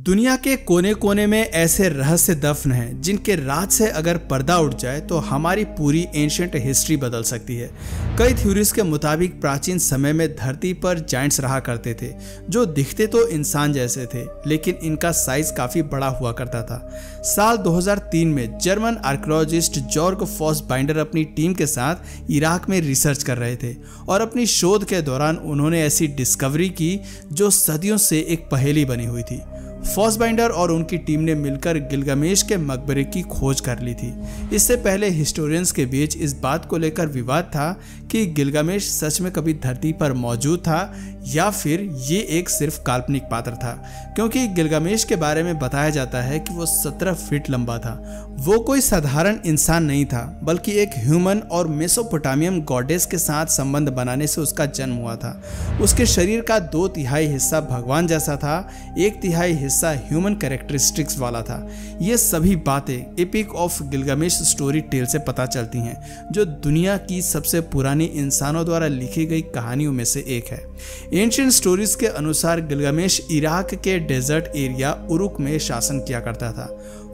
दुनिया के कोने कोने में ऐसे रहस्य दफन हैं जिनके राज से अगर पर्दा उठ जाए तो हमारी पूरी एंशिएंट हिस्ट्री बदल सकती है। कई थ्योरीज के मुताबिक प्राचीन समय में धरती पर जायंट्स रहा करते थे जो दिखते तो इंसान जैसे थे, लेकिन इनका साइज काफी बड़ा हुआ करता था। साल 2003 में जर्मन आर्कियोलॉजिस्ट जॉर्ग फॉसबाइंडर अपनी टीम के साथ इराक में रिसर्च कर रहे थे और अपनी शोध के दौरान उन्होंने ऐसी डिस्कवरी की जो सदियों से एक पहेली बनी हुई थी। फॉसबाइंडर और उनकी टीम ने मिलकर गिलगामेश के मकबरे की खोज कर ली थी। इससे पहले हिस्टोरियंस के बीच इस बात को लेकर विवाद था कि गिलगामेश सच में कभी धरती पर मौजूद था या फिर ये एक सिर्फ काल्पनिक पात्र था, क्योंकि गिलगामेश के बारे में बताया जाता है कि वो 17 फीट लंबा था। वो कोई साधारण इंसान नहीं था, बल्कि एक ह्यूमन और मेसोपोटामियन गॉडेस के साथ संबंध बनाने से उसका जन्म हुआ था। उसके शरीर का 2/3 हिस्सा भगवान जैसा था, 1/3 हिस्सा ह्यूमन कैरेक्टरिस्टिक्स वाला था। ये सभी बातें epic of Gilgamesh story tale से पता चलती हैं, जो दुनिया की सबसे पुरानी इंसानों द्वारा लिखी गई कहानियों में से एक है। एंशिएंट स्टोरीज के अनुसार गिलगामेश इराक के डेजर्ट एरिया उरुक में शासन किया करता था।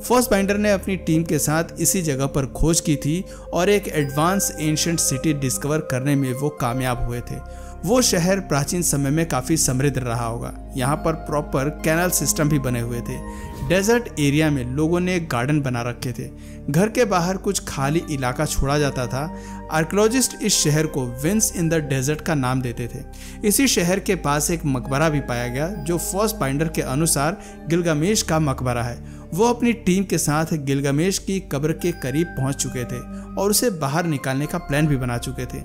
फॉसबाइंडर ने अपनी टीम के साथ इसी जगह पर खोज की थी और एक एडवांस एंशिएंट सिटी डिस्कवर करने में वो कामयाब हुए थे। वो शहर प्राचीन समय में काफी समृद्ध रहा होगा। यहाँ पर प्रॉपर कैनल सिस्टम भी बने हुए थे। डेजर्ट एरिया में लोगों ने गार्डन बना रखे थे। घर के बाहर कुछ खाली इलाका छोड़ा जाता था। आर्कियोलॉजिस्ट इस शहर को विंस इन द डेजर्ट का नाम देते थे। इसी शहर के पास एक मकबरा भी पाया गया जो फॉसबाइंडर के अनुसार गिलगामेश का मकबरा है। वो अपनी टीम के साथ गिलगामेश की कब्र के करीब पहुंच चुके थे और उसे बाहर निकालने का प्लान भी बना चुके थे।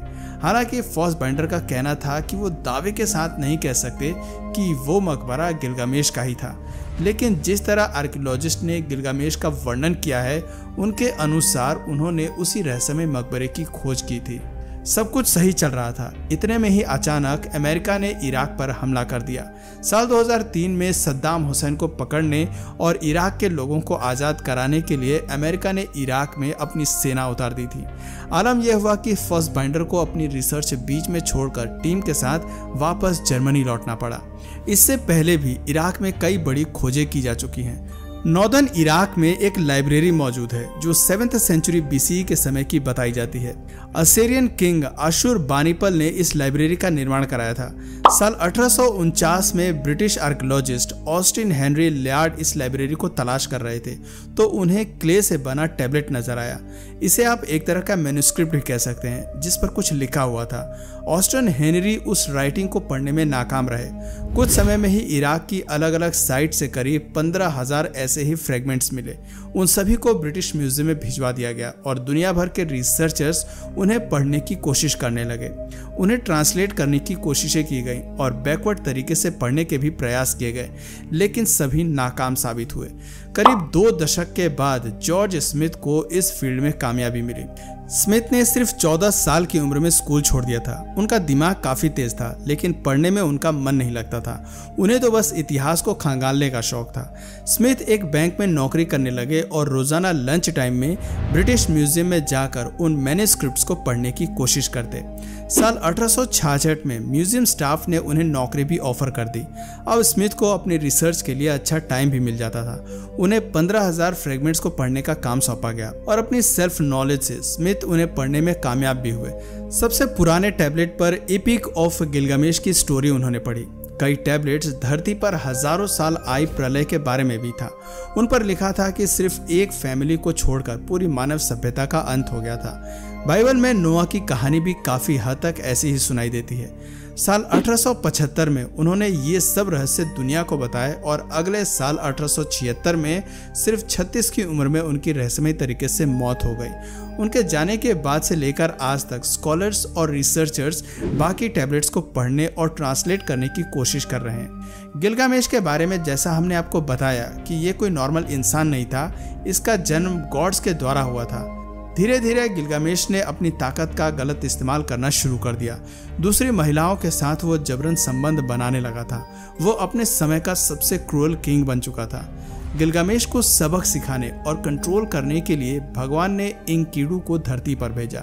हालांकि फॉसबाइंडर का कहना था कि वो दावे के साथ नहीं कह सकते कि वो मकबरा गिलगामेश का ही था, लेकिन जिस तरह आर्कियोलॉजिस्ट ने गिलगामेश का वर्णन किया है उनके अनुसार उन्होंने उसी रहस्यमय मकबरे की खोज की थी। सब कुछ सही चल रहा था। इतने में ही अचानक अमेरिका ने इराक पर हमला कर दिया। साल 2003 में सद्दाम हुसैन को पकड़ने और इराक के लोगों को आज़ाद कराने के लिए अमेरिका ने इराक में अपनी सेना उतार दी थी। आलम यह हुआ कि फॉसबाइंडर को अपनी रिसर्च बीच में छोड़कर टीम के साथ वापस जर्मनी लौटना पड़ा। इससे पहले भी इराक में कई बड़ी खोजें की जा चुकी हैं। नॉर्दर्न इराक में एक लाइब्रेरी मौजूद है जो 7th सेंचुरी BCE के समय की बताई जाती है। असीरियन किंग अशुरबानिपल ने इस लाइब्रेरी का निर्माण कराया था। साल 1849 में ब्रिटिश आर्कियोलॉजिस्ट ऑस्टिन हेनरी लैर्ड इस लाइब्रेरी को तलाश कर रहे थे तो उन्हें क्ले से बना टैबलेट नजर आया। इसे आप एक तरह का मैन्युस्क्रिप्ट भी कह सकते हैं जिस पर कुछ लिखा हुआ था। ऑस्टिन हेनरी उस राइटिंग को पढ़ने में नाकाम रहे। कुछ समय में ही इराक की अलग अलग साइट से करीब 15,000 ऐसे ही फ्रेगमेंट्स मिले। उन सभी को ब्रिटिश म्यूजियम में भिजवा दिया गया और दुनिया भर के रिसर्चर्स उन्हें पढ़ने की कोशिश करने लगे। उन्हें ट्रांसलेट करने की कोशिशें की गई और बैकवर्ड तरीके से पढ़ने के भी प्रयास किए गए, लेकिन सभी नाकाम साबित हुए। करीब 2 दशक के बाद जॉर्ज स्मिथ को इस फील्ड में कामयाबी मिली। स्मिथ ने सिर्फ 14 साल की उम्र में स्कूल छोड़ दिया था। उनका दिमाग काफी तेज था, लेकिन पढ़ने में उनका मन नहीं लगता था। उन्हें तो बस इतिहास को खंगालने का शौक था। स्मिथ एक बैंक में नौकरी करने लगे और रोजाना लंच टाइम में ब्रिटिश म्यूजियम में जाकर उन मैन्युस्क्रिप्ट्स को पढ़ने की कोशिश करते। साल 1866 में म्यूजियम स्टाफ ने उन्हें नौकरी भी ऑफर कर दी। अब स्मिथ को अपनी रिसर्च के लिए अच्छा टाइम भी मिल जाता था। उन्हें 15,000 फ्रेगमेंट्स को पढ़ने का काम सौंपा गया और अपनी सेल्फ नॉलेज से स्मिथ उन्हें पढ़ने में कामयाब भी हुए। सबसे पुराने टैबलेट पर एपिक ऑफ गिलगामेश की स्टोरी उन्होंने पढ़ी। कई टैबलेट्स धरती पर हजारों साल आई प्रलय के बारे में भी था। उन पर लिखा था कि सिर्फ एक फैमिली को छोड़कर पूरी मानव सभ्यता का अंत हो गया था। बाइबल में नोआ की कहानी भी काफी हद तक ऐसी ही सुनाई देती है। साल 1875 में उन्होंने ये सब रहस्य दुनिया को बताए और अगले साल 1876 में सिर्फ 36 की उम्र में उनकी रहस्यमय तरीके से मौत हो गई। उनके जाने के बाद से लेकर आज तक स्कॉलर्स और रिसर्चर्स बाकी टैबलेट्स को पढ़ने और ट्रांसलेट करने की कोशिश कर रहे हैं। गिलगामेश के बारे में जैसा हमने आपको बताया कि ये कोई नॉर्मल इंसान नहीं था, इसका जन्म गॉड्स के द्वारा हुआ था। धीरे धीरे गिलगामेश ने अपनी ताकत का गलत इस्तेमाल करना शुरू कर दिया। दूसरी महिलाओं के साथ वो जबरन संबंध बनाने लगा था। वो अपने समय का सबसे क्रूअल किंग बन चुका था। गिलगामेश को सबक सिखाने और कंट्रोल करने के लिए भगवान ने इंकिडू को धरती पर भेजा।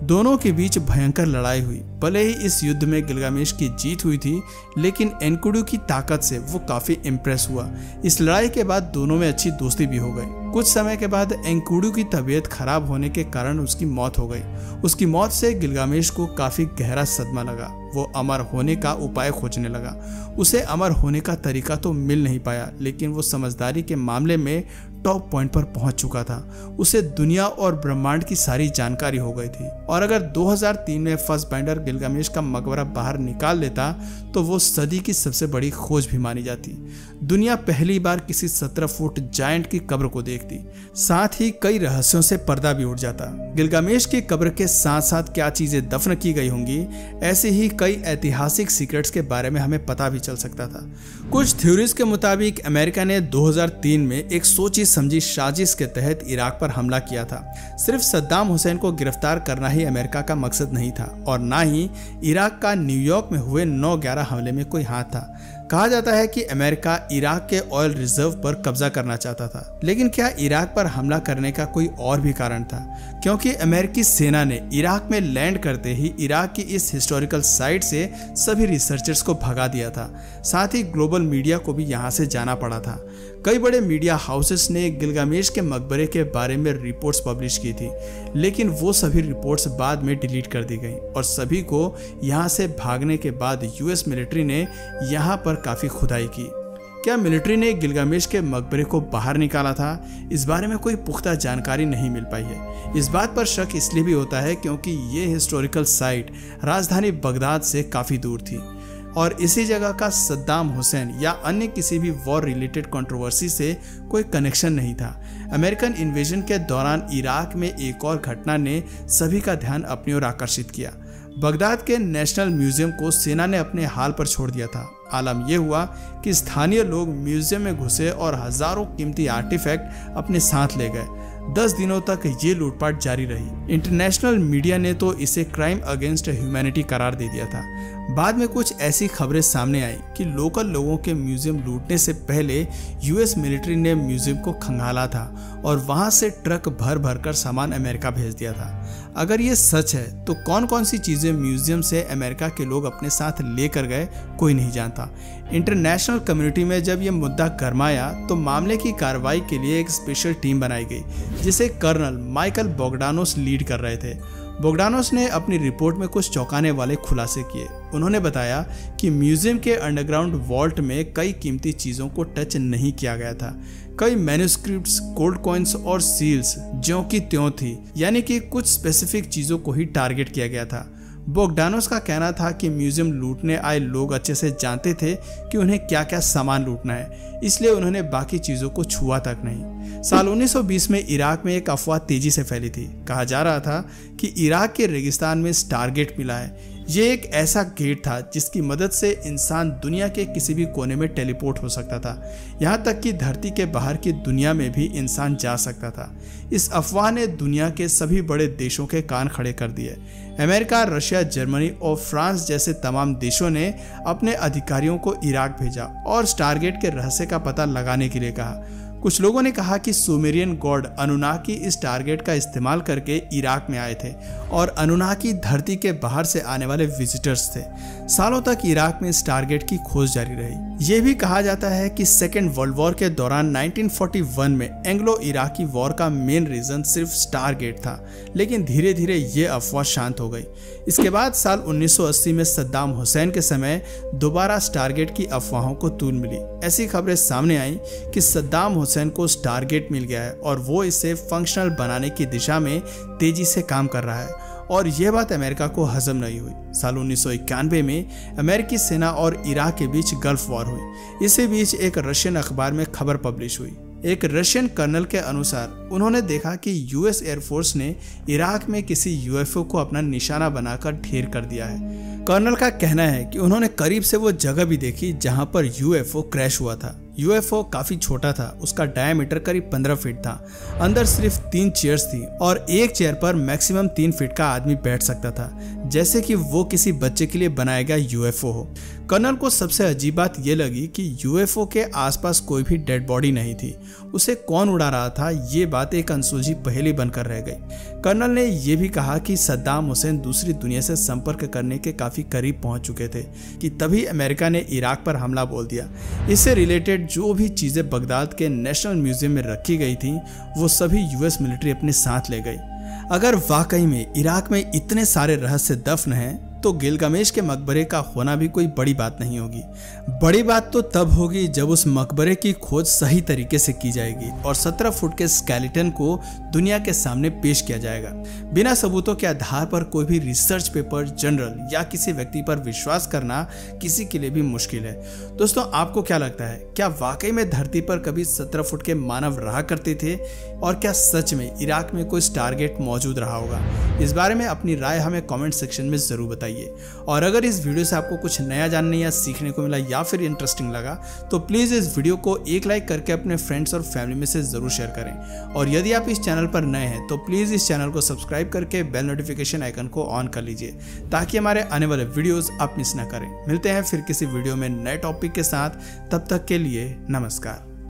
दोनों के बीच भयंकर लड़ाई हुई भले ही इस युद्ध में गिलगामेश की जीत हुई थी, लेकिन एनकुडू की ताकत से वो काफी इम्प्रेस हुआ। इस लड़ाई के बाद दोनों में अच्छी दोस्ती भी हो गई। कुछ समय के बाद एनकुडू की तबीयत खराब होने के कारण उसकी मौत हो गई। उसकी मौत से गिलगामेश को काफी गहरा सदमा लगा। वो अमर होने का उपाय खोजने लगा। उसे अमर होने का तरीका तो मिल नहीं पाया, लेकिन वो समझदारी के मामले में टॉप पॉइंट पर पहुंच चुका था। उसे दुनिया और ब्रह्मांड की सारी जानकारी हो गई थी, और अगर 2003 में फासबेंडर गिलगामेश का मकबरा बाहर निकाल लेता तो वो सदी की सबसे बड़ी खोज भी मानी जाती। दुनिया पहली बार किसी 17 फुट जायंट की कब्र को देखती। साथ ही कई रहस्यों से पर्दा भी उठ जाता। गिलगामेश की कब्र के साथ साथ क्या चीजें दफन की गई होंगी, ऐसे ही कई ऐतिहासिक सीक्रेट्स के बारे में हमें पता भी चल सकता था। कुछ थ्योरीज के मुताबिक अमेरिका ने 2003 में एक सोची समझी साजिश के तहत इराक पर हमला किया था। सिर्फ सद्दाम हुसैन को गिरफ्तार करना ही अमेरिका का मकसद नहीं था, और ना ही इराक का न्यूयॉर्क में हुए 9/11 हमले में कोई हाथ था। कहा जाता है कि अमेरिका इराक के ऑयल रिजर्व पर कब्जा करना चाहता था, लेकिन क्या इराक पर हमला करने का कोई और भी कारण था? क्योंकि अमेरिकी सेना ने इराक में लैंड करते ही इराक की इस हिस्टोरिकल साइट से सभी रिसर्चर्स को भगा दिया था। साथ ही ग्लोबल मीडिया को भी यहाँ से जाना पड़ा था। कई बड़े मीडिया हाउसेस ने गिलगामेश के मकबरे के बारे में रिपोर्ट्स पब्लिश की थी, लेकिन वो सभी रिपोर्ट्स बाद में डिलीट कर दी गई, और सभी को यहाँ से भागने के बाद यूएस मिलिट्री ने यहाँ पर काफी खुदाई की। क्या मिलिट्री ने गिलगामेश के मकबरे को बाहर निकाला था? इस बारे में कोई पुख्ता जानकारी नहीं मिल पाई है। इस बात पर शक इसलिए भी होता है क्योंकि ये हिस्टोरिकल साइट राजधानी बगदाद से काफी दूर थी, और इसी जगह का सद्दाम हुसैन या अन्य किसी भी वॉर रिलेटेड कंट्रोवर्सी से कोई कनेक्शन नहीं था। अमेरिकन इन्वेजन के दौरान इराक में एक और घटना ने सभी का ध्यान अपनी ओर आकर्षित किया। बगदाद के नेशनल म्यूजियम को सेना ने अपने हाल पर छोड़ दिया था। आलम यह हुआ कि स्थानीय लोग म्यूजियम में घुसे और हजारों कीमती आर्टिफैक्ट अपने साथ ले गए। 10 दिनों तक ये लूटपाट जारी रही। इंटरनेशनल मीडिया ने तो इसे क्राइम अगेंस्ट ह्यूमैनिटी करार दे दिया था। बाद में कुछ ऐसी खबरें सामने आई कि लोकल लोगों के म्यूजियम लूटने से पहले यूएस मिलिट्री ने म्यूजियम को खंगाला था और वहां से ट्रक भर भर कर सामान अमेरिका भेज दिया था। अगर ये सच है तो कौन कौन सी चीजें म्यूजियम से अमेरिका के लोग अपने साथ लेकर गए, कोई नहीं जानता। इंटरनेशनल कम्युनिटी में जब ये मुद्दा गरमाया तो मामले की कार्रवाई के लिए एक स्पेशल टीम बनाई गई, जिसे कर्नल माइकल बोगडानोस लीड कर रहे थे। बोगडानोस ने अपनी रिपोर्ट में कुछ चौंकाने वाले खुलासे किए। उन्होंने बताया कि म्यूजियम के अंडरग्राउंड वॉल्ट में कई कीमती चीजों को टच नहीं किया गया था। कई मैन्युस्क्रिप्ट्स, गोल्ड कॉइन्स और सील्स ज्यों की त्यों थी, यानी कि कुछ स्पेसिफिक चीजों को ही टारगेट किया गया था। बोगडानोस का कहना था कि म्यूजियम लूटने आए लोग अच्छे से जानते थे कि उन्हें क्या क्या सामान लूटना है, इसलिए उन्होंने बाकी चीजों को छुआ तक नहीं। साल 1920 में इराक में एक अफवाह तेजी से फैली थी। कहा जा रहा था कि इराक के रेगिस्तान में स्टारगेट मिला है। ये एक ऐसा गेट था जिसकी मदद से इंसान दुनिया के किसी भी कोने में टेलीपोर्ट हो सकता था, यहाँ तक कि धरती के बाहर की दुनिया में भी इंसान जा सकता था। इस अफवाह ने दुनिया के सभी बड़े देशों के कान खड़े कर दिए। अमेरिका, रशिया, जर्मनी और फ्रांस जैसे तमाम देशों ने अपने अधिकारियों को इराक भेजा और स्टारगेट के रहस्य का पता लगाने के लिए कहा। कुछ लोगों ने कहा कि सुमेरियन गॉड अनुनाकी इस टारगेट का इस्तेमाल करके इराक में आए थे और अनुनाकी धरती के बाहर से आने वाले विजिटर्स थे। सालों तक इराक में इस टारगेट की खोज जारी रही। यह भी कहा जाता है कि सेकेंड वर्ल्ड वॉर के दौरान 1941 में एंग्लो इराकी वॉर का मेन रीजन सिर्फ स्टारगेट था, लेकिन धीरे धीरे ये अफवाह शांत हो गई। इसके बाद साल 1980 में सद्दाम हुसैन के समय दोबारा स्टारगेट की अफवाहों को तूल मिली। ऐसी खबरें सामने आई कि सद्दाम हुसैन को स्टारगेट मिल गया है और वो इसे फंक्शनल बनाने की दिशा में तेजी से काम कर रहा है, और यह बात अमेरिका को हजम नहीं हुई। साल 1991 में अमेरिकी सेना और इराक के बीच गल्फ वॉर हुई। इसी बीच एक रशियन अखबार में खबर पब्लिश हुई। एक रशियन कर्नल के अनुसार उन्होंने देखा कि यूएस एयरफोर्स ने इराक में किसी यूएफओ को अपना निशाना बनाकर ढेर कर दिया है। कर्नल का कहना है कि उन्होंने करीब से वो जगह भी देखी जहां पर यूएफओ क्रैश हुआ था। यूएफओ काफी छोटा था, उसका डायमीटर करीब 15 फीट था। अंदर सिर्फ 3 चेयर्स थी और एक चेयर पर मैक्सिमम 3 फीट का आदमी बैठ सकता था, जैसे कि वो किसी बच्चे के लिए बनाया गया यूएफओ हो। कर्नल को सबसे अजीब बात यह लगी कि यूएफओ के आसपास कोई भी डेड बॉडी नहीं थी। उसे कौन उड़ा रहा था, ये बात एक अनसुलझी पहेली बनकर रह गई। कर्नल ने यह भी कहा कि सद्दाम हुसैन दूसरी दुनिया से संपर्क करने के काफी करीब पहुंच चुके थे कि तभी अमेरिका ने इराक पर हमला बोल दिया। इससे रिलेटेड जो भी चीजें बगदाद के नेशनल म्यूजियम में रखी गई थी वो सभी यूएस मिलिट्री अपने साथ ले गई। अगर वाकई में इराक में इतने सारे रहस्य दफन हैं तो गिलगामेश के मकबरे का होना भी कोई बड़ी बात नहीं होगी। बड़ी बात तो तब होगी जब उस मकबरे की खोज सही तरीके से की जाएगी और 17 फुट के स्केलेटन को दुनिया के सामने पेश किया जाएगा। बिना सबूतों के आधार पर कोई भी रिसर्च पेपर, जर्नल या किसी व्यक्ति पर विश्वास करना किसी के लिए भी मुश्किल है। दोस्तों, आपको क्या लगता है, क्या वाकई में धरती पर कभी 17 फुट के मानव रहा करते थे और क्या सच में इराक में कोई स्टारगेट मौजूद रहा होगा? इस बारे में अपनी राय हमें कमेंट सेक्शन में जरूर बताइए। और अगर इस वीडियो से आपको कुछ नया जानने या सीखने को मिला या फिर इंटरेस्टिंग लगा तो प्लीज इस वीडियो को एक लाइक करके अपने फ्रेंड्स और फैमिली में से जरूर शेयर करें। और यदि आप इस चैनल पर नए हैं तो प्लीज इस चैनल को सब्सक्राइब करके बेल नोटिफिकेशन आइकन को ऑन कर लीजिए ताकि हमारे आने वाले वीडियोस आप मिस ना करें। मिलते हैं फिर किसी वीडियो में नए टॉपिक के साथ, तब तक के लिए नमस्कार।